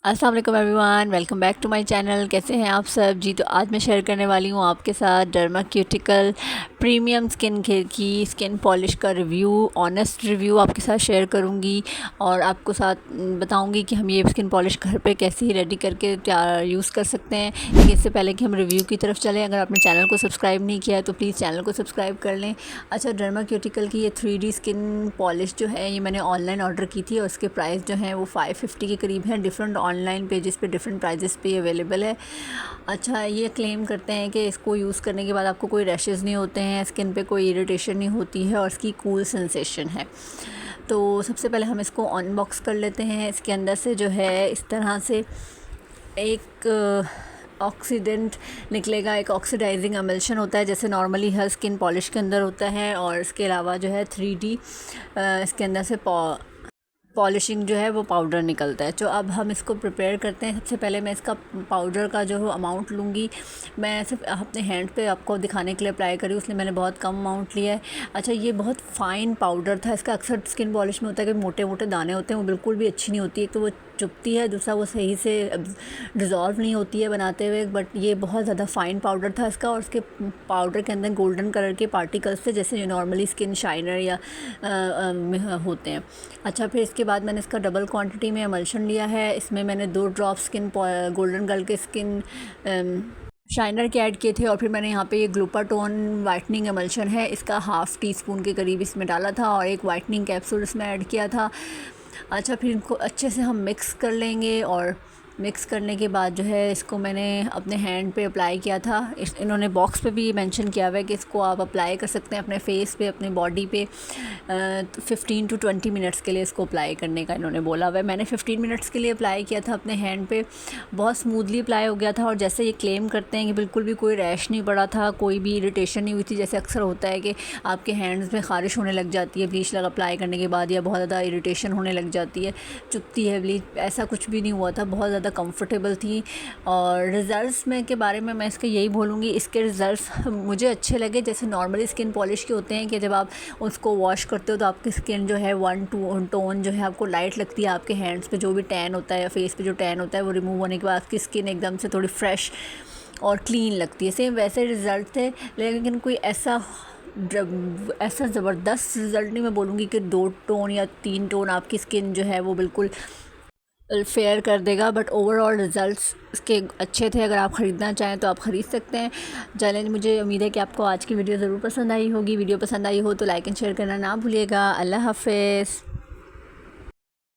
अस्सलाम वालेकुम everyone, welcome back to my channel. कैसे हैं आप सब जी। तो आज मैं शेयर करने वाली हूँ आपके साथ derma cuticle premium skin care की स्किन पॉलिश का रिव्यू, ऑनेस्ट रिव्यू आपके साथ शेयर करूँगी और आपको साथ बताऊँगी कि हम ये स्किन पॉलिश घर पे कैसे ही रेडी करके तैयार यूज़ कर सकते हैं। लेकिन इससे पहले कि हम रिव्यू की तरफ चलें, अगर आपने चैनल को सब्सक्राइब नहीं किया है तो प्लीज़ चैनल को सब्सक्राइब कर लें। अच्छा, डर्मा क्यूटिकल की ये 3D स्किन पॉलिश जो है ये मैंने ऑनलाइन ऑर्डर की थी और उसके प्राइस जो है वो 550 के करीब हैं। डिफरेंट ऑनलाइन पेजेस पे डिफरेंट प्राइजेस पे अवेलेबल है। अच्छा, ये क्लेम करते हैं कि इसको यूज़ करने के बाद आपको कोई रैशेज़ नहीं होते हैं, स्किन पे कोई इरिटेशन नहीं होती है और इसकी कूल सेंसेशन है। तो सबसे पहले हम इसको अनबॉक्स कर लेते हैं। इसके अंदर से जो है इस तरह से एक ऑक्सीडेंट निकलेगा, एक ऑक्सीडाइजिंग एमल्शन होता है जैसे नॉर्मली हर स्किन पॉलिश के अंदर होता है। और इसके अलावा जो है 3D इसके अंदर से पॉलिशिंग जो है वो पाउडर निकलता है। तो अब हम इसको प्रिपेयर करते हैं। सबसे पहले मैं इसका पाउडर का जो अमाउंट लूँगी, मैं सिर्फ अपने हैंड पे आपको दिखाने के लिए अप्लाई करी, इसलिए मैंने बहुत कम अमाउंट लिया है। अच्छा, ये बहुत फ़ाइन पाउडर था। इसका अक्सर स्किन पॉलिश में होता है कि मोटे मोटे दाने होते हैं, वो बिल्कुल भी अच्छी नहीं होती। एक तो वो चुभती है, दूसरा वो सही से डिज़ोल्व नहीं होती है बनाते हुए। बट ये बहुत ज़्यादा फ़ाइन पाउडर था इसका, और इसके पाउडर के अंदर गोल्डन कलर के पार्टिकल्स थे जैसे नॉर्मली स्किन शाइनर या होते हैं। अच्छा, फिर इसके बाद मैंने इसका डबल क्वांटिटी में एमल्शन लिया है। इसमें मैंने 2 ड्रॉप स्किन गोल्डन कलर के स्किन शाइनर के ऐड किए थे, और फिर मैंने यहाँ पे ये ग्लूटाटोन वाइटनिंग एमल्शन है, इसका हाफ़ टी स्पून के करीब इसमें डाला था और एक वाइटनिंग कैप्सूल इसमें ऐड किया था। अच्छा, फिर इनको अच्छे से हम मिक्स कर लेंगे और मिक्स करने के बाद जो है इसको मैंने अपने हैंड पे अप्लाई किया था। इन्होंने बॉक्स पे भी मेंशन किया हुआ है कि इसको आप अप्लाई कर सकते हैं अपने फेस पे, अपने बॉडी पे 15 to 20 मिनट्स के लिए इसको अप्लाई करने का इन्होंने बोला हुआ है। मैंने 15 मिनट्स के लिए अप्लाई किया था अपने हैंड पे, बहुत स्मूथली अप्लाई हो गया था। और जैसे ये क्लेम करते हैं कि बिल्कुल भी कोई रैश नहीं पड़ा था, कोई भी इरिटेशन नहीं हुई थी। जैसे अक्सर होता है कि आपके हैंड्स में ख़ारिश होने लग जाती है ब्लीच लगा अप्लाई करने के बाद, या बहुत ज़्यादा इरिटेशन होने लग जाती है, चुभती है ब्लीच, ऐसा कुछ भी नहीं हुआ था। बहुत ज़्यादा कंफर्टेबल थी। और रिज़ल्ट्स में के बारे में मैं इसके यही बोलूँगी, इसके रिज़ल्ट्स मुझे अच्छे लगे। जैसे नॉर्मली स्किन पॉलिश के होते हैं कि जब आप उसको वॉश करते हो तो आपकी स्किन जो है वन टोन जो है आपको लाइट लगती है, आपके हैंड्स पे जो भी टैन होता है या फेस पे जो टैन होता है वो रिमूव होने के बाद आपकी स्किन एकदम से थोड़ी फ्रेश और क्लीन लगती है। सेम वैसे रिज़ल्ट थे, लेकिन कोई ऐसा ज़बरदस्त रिज़ल्ट नहीं मैं बोलूँगी कि 2 टोन या 3 टोन आपकी स्किन जो है वो बिल्कुल फेयर कर देगा। बट ओवरऑल रिज़ल्ट्स इसके अच्छे थे। अगर आप ख़रीदना चाहें तो आप ख़रीद सकते हैं। चैलेंज, मुझे उम्मीद है कि आपको आज की वीडियो ज़रूर पसंद आई होगी। वीडियो पसंद आई हो तो लाइक एंड शेयर करना ना भूलिएगा। अल्लाह हाफ़िज़।